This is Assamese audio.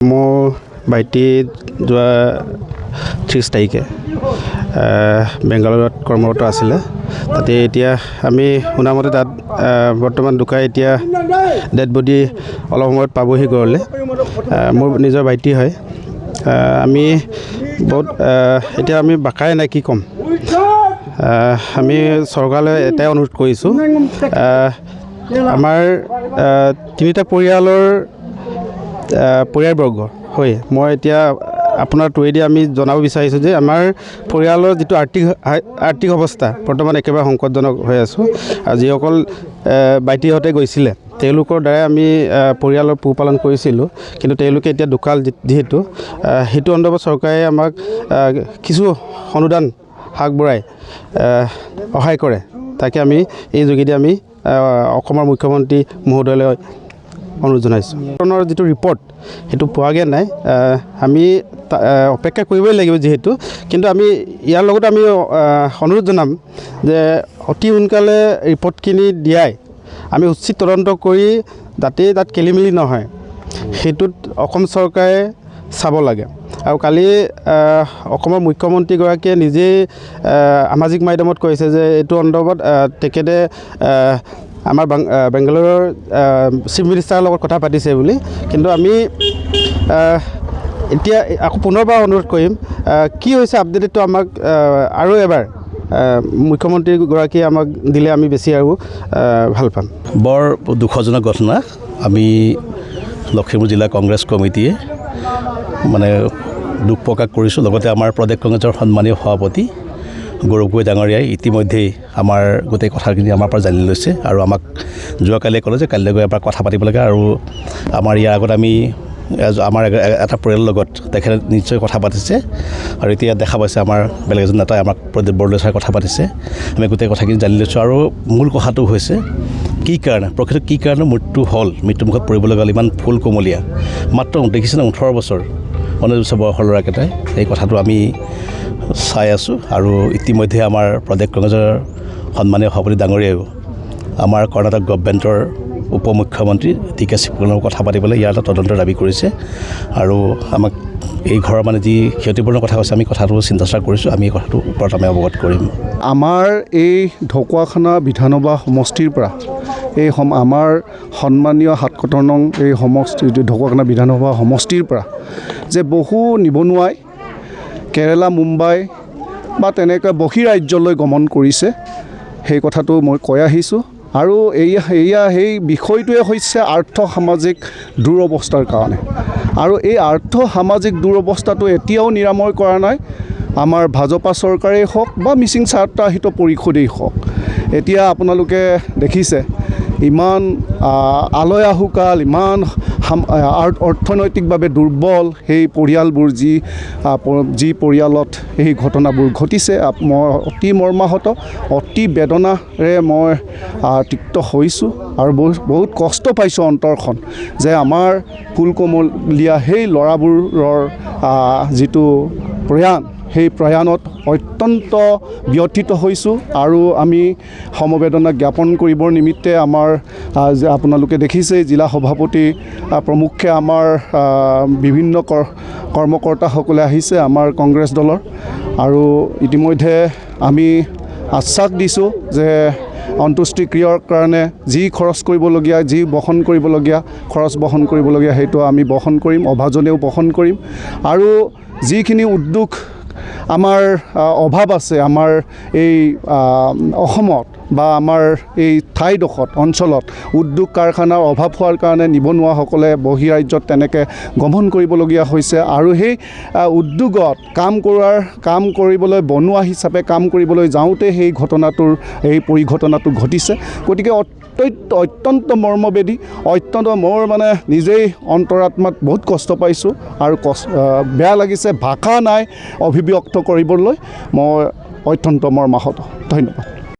মোৰ ভাইটি যোৱা 30 তাৰিখে বেংগালুৰুত কৰ্মৰত আছিলে। তাতে এতিয়া আমি শুনামতে তাত বৰ্তমান ঢুকাই এতিয়া ডেড বডি অলপ সময়ত পাবহি ঘৰলৈ। মোৰ নিজৰ ভাইটি হয়। আমি বহুত এতিয়া আমি বাকাই নাই কি ক'ম। আমি চৰকাৰলৈ এটাই অনুৰোধ কৰিছোঁ, আমাৰ 3টা পৰিয়ালবৰ্গ হয়। মই এতিয়া আপোনাৰ থ্ৰুৱেদি আমি জনাব বিচাৰিছোঁ যে আমাৰ পৰিয়ালৰ যিটো আৰ্থিক অৱস্থা বৰ্তমান একেবাৰে সংকটজনক হৈ আছোঁ। আৰু যিসকল ভাইটিহঁতে গৈছিলে তেওঁলোকৰ দ্বাৰাই আমি পৰিয়ালৰ পোহপালন কৰিছিলোঁ, কিন্তু তেওঁলোকে এতিয়া ঢুকাল যিহেতু সেইটো সন্দৰ্ভত চৰকাৰে আমাক কিছু অনুদান আগবঢ়াই সহায় কৰে। তাকে আমি এই যোগেদি আমি অসমৰ মুখ্যমন্ত্ৰী মহোদয়লৈ অনুৰোধ জনাইছোঁ। ধৰণৰ যিটো ৰিপৰ্ট সেইটো পোৱাগৈ নাই। আমি অপেক্ষা কৰিবই লাগিব যিহেতু, কিন্তু আমি ইয়াৰ লগত আমি অনুৰোধ জনাম যে অতি সোনকালে ৰিপৰ্টখিনি দিয়াই আমি উচিত তদন্ত কৰি যাতে তাত খেলিমেলি নহয় সেইটোত অসম চৰকাৰে চাব লাগে। আৰু কালি অসমৰ মুখ্যমন্ত্ৰীগৰাকীয়ে নিজেই সামাজিক মাধ্যমত কৈছে যে এইটো সন্দৰ্ভত তেখেতে আমাৰ বেংগালুৰুৰ চিফ মিনিষ্টাৰৰ লগত কথা পাতিছে বুলি। কিন্তু আমি এতিয়া আকৌ পুনৰবাৰ অনুৰোধ কৰিম, কি হৈছে আপডেটটো আমাক আৰু এবাৰ মুখ্যমন্ত্ৰীগৰাকীয়ে আমাক দিলে আমি বেছি আৰু ভাল পাম। বৰ দুখজনক ঘটনা। আমি লখিমপুৰ জিলা কংগ্ৰেছ কমিটিয়ে দুখ প্ৰকাশ কৰিছোঁ। লগতে আমাৰ প্ৰদেশ কংগ্ৰেছৰ সন্মানীয় সভাপতি গৌৰৱ গগৈ ডাঙৰীয়াই ইতিমধ্যেই আমাৰ গোটেই কথাখিনি আমাৰ পৰা জানি লৈছে আৰু আমাক যোৱাকালিয়ে ক'লে যে কাইলৈ গৈ এবাৰ কথা পাতিব লাগে। আৰু আমাৰ ইয়াৰ আগত আমাৰ এটা পৰিয়ালৰ লগত তেখেতে নিশ্চয় কথা পাতিছে আৰু এতিয়া দেখা পাইছে আমাৰ বেলেগ এজন নেতাই আমাক প্ৰদীপ বৰদলৈ ছাৰে কথা পাতিছে। আমি গোটেই কথাখিনি জানি লৈছোঁ। আৰু মূল কথাটো হৈছে প্ৰকৃতত কি কাৰণে মৃত্যুমুখত পৰিবলৈ গ'ল ইমান ফুল কোমলীয়া মাত্ৰ দেখিছেনে 18 বছৰ 19 বছৰ বয়সৰ ল'ৰাকেইটাই। এই কথাটো আমি চাই আছোঁ। আৰু ইতিমধ্যে আমাৰ প্ৰদেশ কংগ্ৰেছৰ সন্মানীয় সভাপতি ডাঙৰীয়াইও আমাৰ কৰ্ণাটক গভৰ্ণমেণ্টৰ উপ মুখ্যমন্ত্ৰী DK শিৱকুমাৰৰ কথা পাতিবলৈ ইয়াৰ এটা তদন্ত দাবী কৰিছে। আৰু আমাক এই ঘৰৰ যি ক্ষতিপূৰ্ণ কথা কৈছে আমি কথাটো চিন্তা কৰিছোঁ। আমি এই কথাটোৰ ওপৰত আমি অৱগত কৰিম। আমাৰ এই ঢকুৱাখানা বিধানসভা সমষ্টিৰ পৰা আমাৰ সন্মানীয় 7 নং এই ঢকুৱাখানা বিধানসভা সমষ্টিৰ পৰা যে বহু নিবনুৱাই কেৰেলা, মুম্বাই বা তেনেকৈ বহিৰাজ্যলৈ গমন কৰিছে, সেই কথাটো মই কৈ আহিছোঁ। আৰু সেই বিষয়টোৱে হৈছে আৰ্থ-সামাজিক দুৰৱস্থাৰ কাৰণে। আৰু এই আৰ্থ-সামাজিক দুৰৱস্থাটো এতিয়াও নিৰাময় কৰা নাই আমাৰ ভাজপা চৰকাৰেই হওক বা মিচিং স্বায়ত্তশাসিত পৰিষদেই হওক। এতিয়া আপোনালোকে দেখিছে ইমান আলয় আহুকাল, ইমান অৰ্থনৈতিকভাৱে দুৰ্বল সেই পৰিয়ালবোৰ যি পৰিয়ালত এই ঘটনাবোৰ ঘটিছে। মই অতি মৰ্মাহত, অতি বেদনাৰে মই তিক্ত হৈছোঁ আৰু বহুত কষ্ট পাইছোঁ অন্তৰখন যে আমাৰ ফুলকমলীয়া সেই ল'ৰাবোৰৰ যিটো প্ৰয়াণ, সেই প্ৰয়াণত অত্যন্ত ব্যথিত হৈছোঁ। আৰু আমি সমবেদনা জ্ঞাপন কৰিবৰ নিমিত্তে আমাৰ আপোনালোকে দেখিছেই জিলা সভাপতি প্ৰমুখ্যে আমাৰ বিভিন্ন কৰ্মকৰ্তাসকলে আহিছে আমাৰ কংগ্ৰেছ দলৰ। আৰু ইতিমধ্যে আমি আশ্বাস দিছোঁ যে অন্ত্যেষ্টিক্ৰিয়াৰ কাৰণে যি খৰচ কৰিবলগীয়া, খৰচ বহন কৰিবলগীয়া সেইটো আমি বহন কৰিম, অভাজনেও বহন কৰিম। আৰু যিখিনি উদ্যোগ আমাৰ অভাৱ আছে আমাৰ এই অসমত বা আমাৰ এই ঠাইডোখৰত অঞ্চলত উদ্যোগ কাৰখানাৰ অভাৱ হোৱাৰ কাৰণে নিবনুৱাসকলে বহিৰাজ্যত তেনেকৈ গমন কৰিবলগীয়া হৈছে। আৰু সেই উদ্যোগত কাম কৰিবলৈ বনোৱা হিচাপে কাম কৰিবলৈ যাওঁতে সেই পৰিঘটনাটো ঘটিছে। গতিকে অত্যন্ত মৰ্মবেদী, মোৰ নিজেই অন্তৰাত্মাত বহুত কষ্ট পাইছোঁ আৰু বেয়া লাগিছে, ভাষা নাই অভিব্যক্ত কৰিবলৈ। মই অত্যন্ত মৰ্মাহত। ধন্যবাদ।